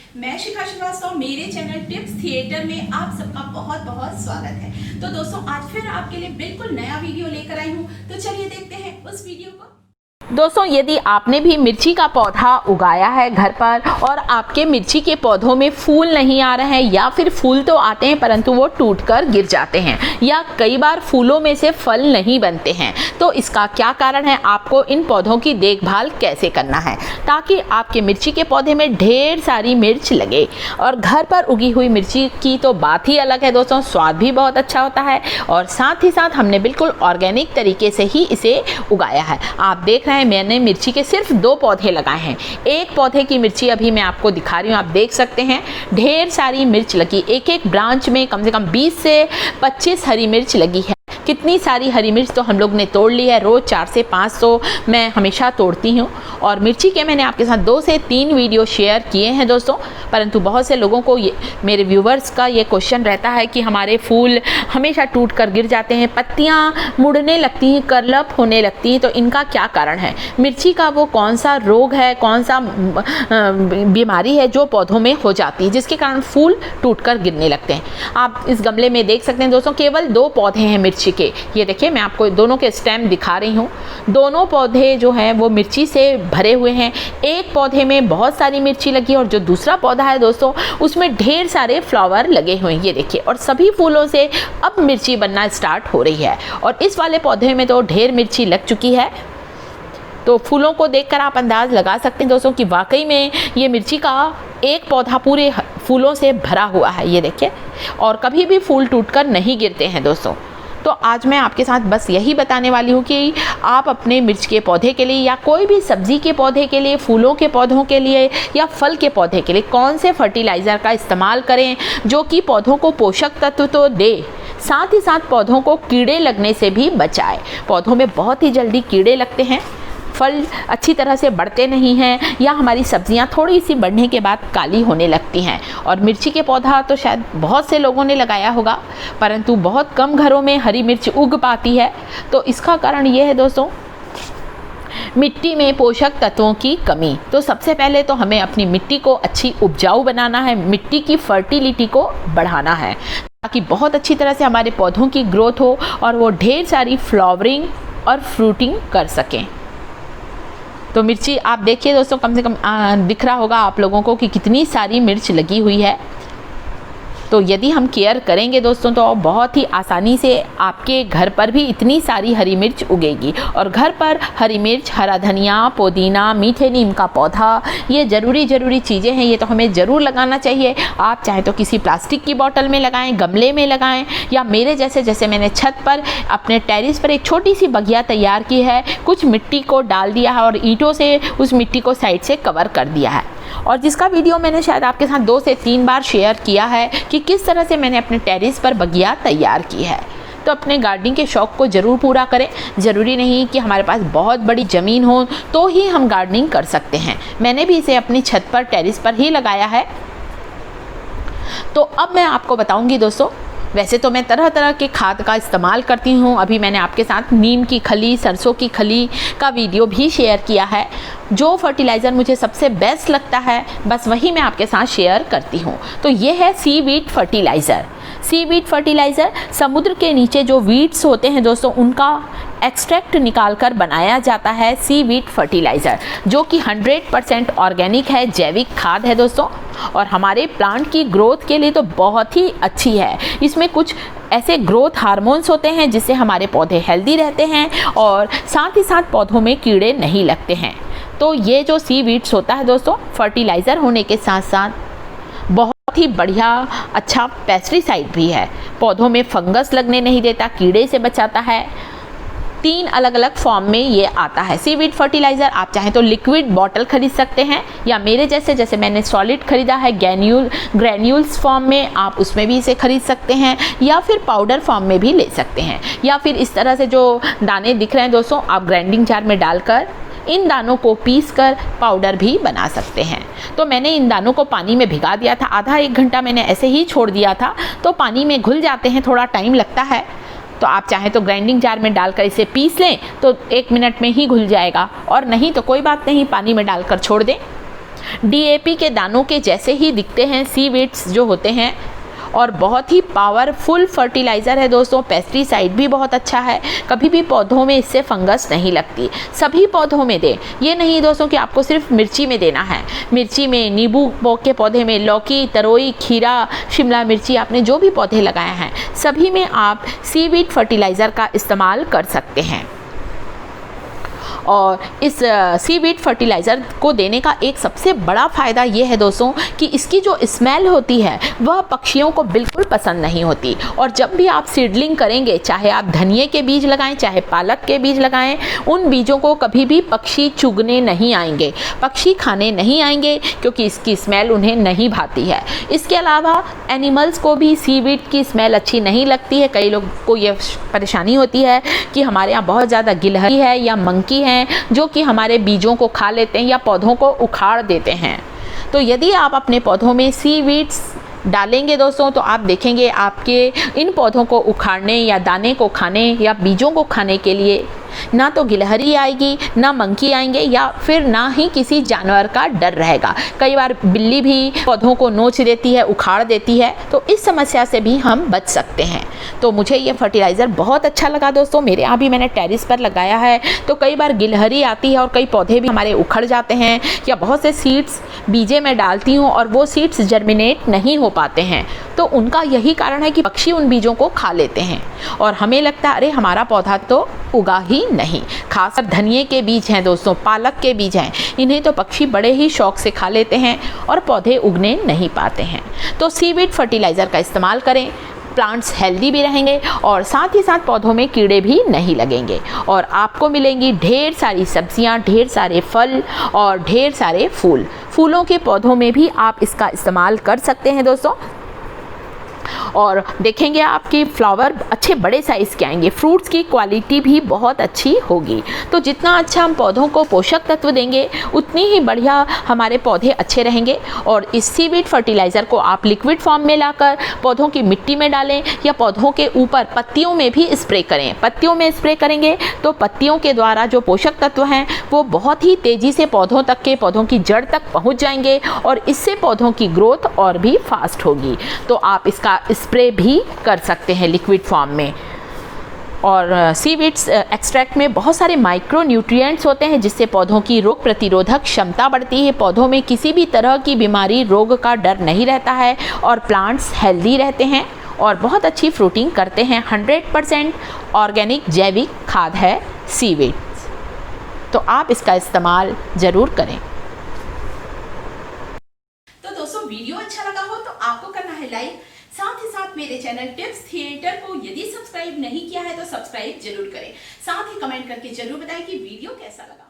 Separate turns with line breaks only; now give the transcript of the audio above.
मैं शिखा श्रीवास्तव, मेरे channel tips theatre में आप सबका बहुत बहुत स्वागत है। तो दोस्तों आज फिर आपके लिए बिल्कुल नया वीडियो लेकर आई हूँ, तो चलिए देखते हैं उस वीडियो को।
दोस्तों यदि आपने भी मिर्ची का पौधा उगाया है घर पर और आपके मिर्ची के पौधों में फूल नहीं आ रहे हैं या फिर फूल तो आते हैं परंतु वो टूटकर गिर जाते हैं या कई बार फूलों में से फल नहीं बनते हैं, तो इसका क्या कारण है, आपको इन पौधों की देखभाल कैसे करना है ताकि आपके मिर्ची के पौधे में ढेर सारी मिर्च लगे। और घर पर उगी हुई मिर्ची की तो बात ही अलग है दोस्तों, स्वाद भी बहुत अच्छा होता है और साथ ही साथ हमने बिल्कुल ऑर्गेनिक तरीके से ही इसे उगाया है। आप देख रहे हैं मैंने मिर्ची के सिर्फ 2 पौधे लगाए हैं। एक पौधे की मिर्ची अभी मैं आपको दिखा रही हूँ, आप देख सकते हैं ढेर सारी मिर्च लगी, एक एक ब्रांच में कम से कम 20 से 25 हरी मिर्च लगी है। कितनी सारी हरी मिर्च तो हम लोग ने तोड़ ली है, रोज़ 400 से 500 मैं हमेशा तोड़ती हूँ। और मिर्ची के मैंने आपके साथ 2 से 3 वीडियो शेयर किए हैं दोस्तों, परंतु बहुत से लोगों को मेरे व्यूवर्स का ये क्वेश्चन रहता है कि हमारे फूल हमेशा टूट कर गिर जाते हैं, पत्तियाँ मुड़ने लगती हैं, कर्लप होने लगती हैं, तो इनका क्या कारण है, मिर्ची का वो कौन सा रोग है, कौन सा बीमारी है जो पौधों में हो जाती है जिसके कारण फूल टूटकर गिरने लगते हैं। आप इस गमले में देख सकते हैं दोस्तों, केवल 2 पौधे हैं मिर्ची के। ये देखिए मैं आपको दोनों के स्टेम दिखा रही हूँ, दोनों पौधे जो हैं वो मिर्ची से भरे हुए हैं। एक पौधे में बहुत सारी मिर्ची लगी और जो दूसरा पौधा है दोस्तों उसमें ढेर सारे फ्लावर लगे हुए हैं, ये देखिए, और सभी फूलों से अब मिर्ची बनना स्टार्ट हो रही है। और इस वाले पौधे में तो ढेर मिर्ची लग चुकी है, तो फूलों को देखकर आप अंदाज़ लगा सकते हैं दोस्तों कि वाकई में ये मिर्ची का एक पौधा पूरे फूलों से भरा हुआ है, ये देखिए, और कभी भी फूल टूटकर नहीं गिरते हैं दोस्तों। तो आज मैं आपके साथ बस यही बताने वाली हूँ कि आप अपने मिर्च के पौधे के लिए या कोई भी सब्ज़ी के पौधे के लिए, फूलों के पौधों के लिए या फल के पौधे के लिए कौन से फर्टिलाइज़र का इस्तेमाल करें जो कि पौधों को पोषक तत्व तो दे, साथ ही साथ पौधों को कीड़े लगने से भी बचाए। पौधों में बहुत ही जल्दी कीड़े लगते हैं, फल अच्छी तरह से बढ़ते नहीं हैं या हमारी सब्जियां थोड़ी सी बढ़ने के बाद काली होने लगती हैं। और मिर्ची के पौधा तो शायद बहुत से लोगों ने लगाया होगा परंतु बहुत कम घरों में हरी मिर्च उग पाती है, तो इसका कारण ये है दोस्तों मिट्टी में पोषक तत्वों की कमी। तो सबसे पहले तो हमें अपनी मिट्टी को अच्छी उपजाऊ बनाना है, मिट्टी की फर्टिलिटी को बढ़ाना है ताकि बहुत अच्छी तरह से हमारे पौधों की ग्रोथ हो और वो ढेर सारी फ्लावरिंग और फ्रूटिंग कर सकें। तो मिर्ची आप देखिए दोस्तों, कम से कम दिख रहा होगा आप लोगों को कि कितनी सारी मिर्च लगी हुई है। तो यदि हम केयर करेंगे दोस्तों तो बहुत ही आसानी से आपके घर पर भी इतनी सारी हरी मिर्च उगेगी। और घर पर हरी मिर्च, हरा धनिया, पुदीना, मीठे नीम का पौधा, ये ज़रूरी चीज़ें हैं, ये तो हमें ज़रूर लगाना चाहिए। आप चाहे तो किसी प्लास्टिक की बोतल में लगाएं, गमले में लगाएं, या मेरे जैसे मैंने छत पर अपने टेरेस पर एक छोटी सी बगिया तैयार की है, कुछ मिट्टी को डाल दिया है और ईंटों से उस मिट्टी को साइड से कवर कर दिया है। और जिसका वीडियो मैंने शायद आपके साथ 2 से 3 बार शेयर किया है कि किस तरह से मैंने अपने टेरेस पर बगिया तैयार की है। तो अपने गार्डनिंग के शौक़ को ज़रूर पूरा करें। ज़रूरी नहीं कि हमारे पास बहुत बड़ी ज़मीन हो तो ही हम गार्डनिंग कर सकते हैं। मैंने भी इसे अपनी छत पर, टेरेस पर ही लगाया है। तो अब मैं आपको बताऊंगी दोस्तों, वैसे तो मैं तरह तरह के खाद का इस्तेमाल करती हूँ। अभी मैंने आपके साथ नीम की खली, सरसों की खली का वीडियो भी शेयर किया है। जो फर्टिलाइज़र मुझे सबसे बेस्ट लगता है बस वही मैं आपके साथ शेयर करती हूँ। तो ये है सीवीड फर्टिलाइज़र। सीवीड फर्टिलाइज़र समुद्र के नीचे जो वीड्स होते हैं दोस्तों उनका एक्सट्रैक्ट निकाल कर बनाया जाता है सीवीड फर्टिलाइज़र, जो कि 100% ऑर्गेनिक है, जैविक खाद है दोस्तों, और हमारे प्लांट की ग्रोथ के लिए तो बहुत ही अच्छी है। इसमें कुछ ऐसे ग्रोथ हार्मोन्स होते हैं जिससे हमारे पौधे हेल्दी रहते हैं और साथ ही साथ पौधों में कीड़े नहीं लगते हैं। तो ये जो सीवीड्स होता है दोस्तों, फर्टिलाइज़र होने के साथ साथ बहुत ही बढ़िया अच्छा पेस्टिसाइड भी है। पौधों में फंगस लगने नहीं देता, कीड़े से बचाता है। 3 अलग अलग फॉर्म में ये आता है सीवीड फर्टिलाइज़र। आप चाहें तो लिक्विड बॉटल खरीद सकते हैं या मेरे जैसे मैंने सॉलिड खरीदा है ग्रैन्यूल्स फॉर्म में, आप उसमें भी इसे खरीद सकते हैं या फिर पाउडर फॉर्म में भी ले सकते हैं, या फिर इस तरह से जो दाने दिख रहे हैं दोस्तों आप ग्राइंडिंग जार में डालकर इन दानों को पीस कर पाउडर भी बना सकते हैं। तो मैंने इन दानों को पानी में भिगा दिया था, आधा 1 घंटा मैंने ऐसे ही छोड़ दिया था। तो पानी में घुल जाते हैं, थोड़ा टाइम लगता है। तो आप चाहें तो ग्राइंडिंग जार में डालकर इसे पीस लें तो 1 मिनट में ही घुल जाएगा, और नहीं तो कोई बात नहीं, पानी में डालकर छोड़ दें। डीएपी के दानों के जैसे ही दिखते हैं सीवीड्स जो होते हैं, और बहुत ही पावरफुल फर्टिलाइज़र है दोस्तों। पेस्टिसाइड भी बहुत अच्छा है, कभी भी पौधों में इससे फंगस नहीं लगती। सभी पौधों में दें, ये नहीं दोस्तों कि आपको सिर्फ मिर्ची में देना है। मिर्ची में, नींबू के पौधे में, लौकी, तरोई, खीरा, शिमला मिर्ची, आपने जो भी पौधे लगाए हैं सभी में आप सीवीड फर्टिलाइज़र का इस्तेमाल कर सकते हैं। और इस सीवीड फर्टिलाइज़र को देने का एक सबसे बड़ा फ़ायदा ये है दोस्तों कि इसकी जो स्मेल होती है वह पक्षियों को बिल्कुल पसंद नहीं होती। और जब भी आप सीडलिंग करेंगे, चाहे आप धनिए के बीज लगाएं, चाहे पालक के बीज लगाएं, उन बीजों को कभी भी पक्षी चुगने नहीं आएंगे, पक्षी खाने नहीं आएंगे, क्योंकि इसकी स्मेल उन्हें नहीं भाती है। इसके अलावा एनिमल्स को भी सीवीड की स्मेल अच्छी नहीं लगती है। कई लोग को ये परेशानी होती है कि हमारे यहाँ बहुत ज़्यादा गिलहरी है या मंकी है जो कि हमारे बीजों को खा लेते हैं या पौधों को उखाड़ देते हैं। तो यदि आप अपने पौधों में सीवीड्स डालेंगे दोस्तों, तो आप देखेंगे आपके इन पौधों को उखाड़ने या दाने को खाने या बीजों को खाने के लिए ना तो गिलहरी आएगी, ना मंकी आएंगे, या फिर ना ही किसी जानवर का डर रहेगा। कई बार बिल्ली भी पौधों को नोच देती है, उखाड़ देती है, तो इस समस्या से भी हम बच सकते हैं। तो मुझे ये फर्टिलाइज़र बहुत अच्छा लगा दोस्तों। मेरे यहाँ भी मैंने टेरिस पर लगाया है, तो कई बार गिलहरी आती है और कई पौधे भी हमारे उखड़ जाते हैं, या बहुत से सीड्स बीजे में डालती हूँ और वो सीड्स जर्मिनेट नहीं हो पाते हैं। तो उनका यही कारण है कि पक्षी उन बीजों को खा लेते हैं और हमें लगता है अरे हमारा पौधा तो उगा ही नहीं। खासकर धनिए के बीज हैं दोस्तों, पालक के बीज हैं, इन्हें तो पक्षी बड़े ही शौक से खा लेते हैं और पौधे उगने नहीं पाते हैं। तो सीवीड फर्टिलाइज़र का इस्तेमाल करें, प्लांट्स हेल्दी भी रहेंगे और साथ ही साथ पौधों में कीड़े भी नहीं लगेंगे और आपको मिलेंगी ढेर सारी सब्जियां, ढेर सारे फल और ढेर सारे फूल। फूलों के पौधों में भी आप इसका इस्तेमाल कर सकते हैं दोस्तों, और देखेंगे आपके फ्लावर अच्छे बड़े साइज़ के आएंगे, फ्रूट्स की क्वालिटी भी बहुत अच्छी होगी। तो जितना अच्छा हम पौधों को पोषक तत्व देंगे उतनी ही बढ़िया हमारे पौधे अच्छे रहेंगे। और इस सीवीड फर्टिलाइज़र को आप लिक्विड फॉर्म में लाकर पौधों की मिट्टी में डालें या पौधों के ऊपर पत्तियों में भी स्प्रे करें। पत्तियों में स्प्रे करेंगे तो पत्तियों के द्वारा जो पोषक तत्व हैं वो बहुत ही तेज़ी से पौधों तक के, पौधों की जड़ तक पहुँच जाएंगे और इससे पौधों की ग्रोथ और भी फास्ट होगी। तो आप इसका स्प्रे भी कर सकते हैं लिक्विड फॉर्म में। और सीवीड्स एक्सट्रैक्ट में बहुत सारे माइक्रो न्यूट्रिएंट्स होते हैं जिससे पौधों की रोग प्रतिरोधक क्षमता बढ़ती है, पौधों में किसी भी तरह की बीमारी, रोग का डर नहीं रहता है और प्लांट्स हेल्दी रहते हैं और बहुत अच्छी फ्रूटिंग करते हैं। 100% ऑर्गेनिक जैविक खाद है सीवीड्स, तो आप इसका इस्तेमाल ज़रूर करें।
तो दोस्तों वीडियो अच्छा लगा हो तो आपको करना है लाइक, साथ ही साथ मेरे चैनल टिप्स थिएटर को यदि सब्सक्राइब नहीं किया है तो सब्सक्राइब जरूर करें। साथ ही कमेंट करके जरूर बताएं कि वीडियो कैसा लगा।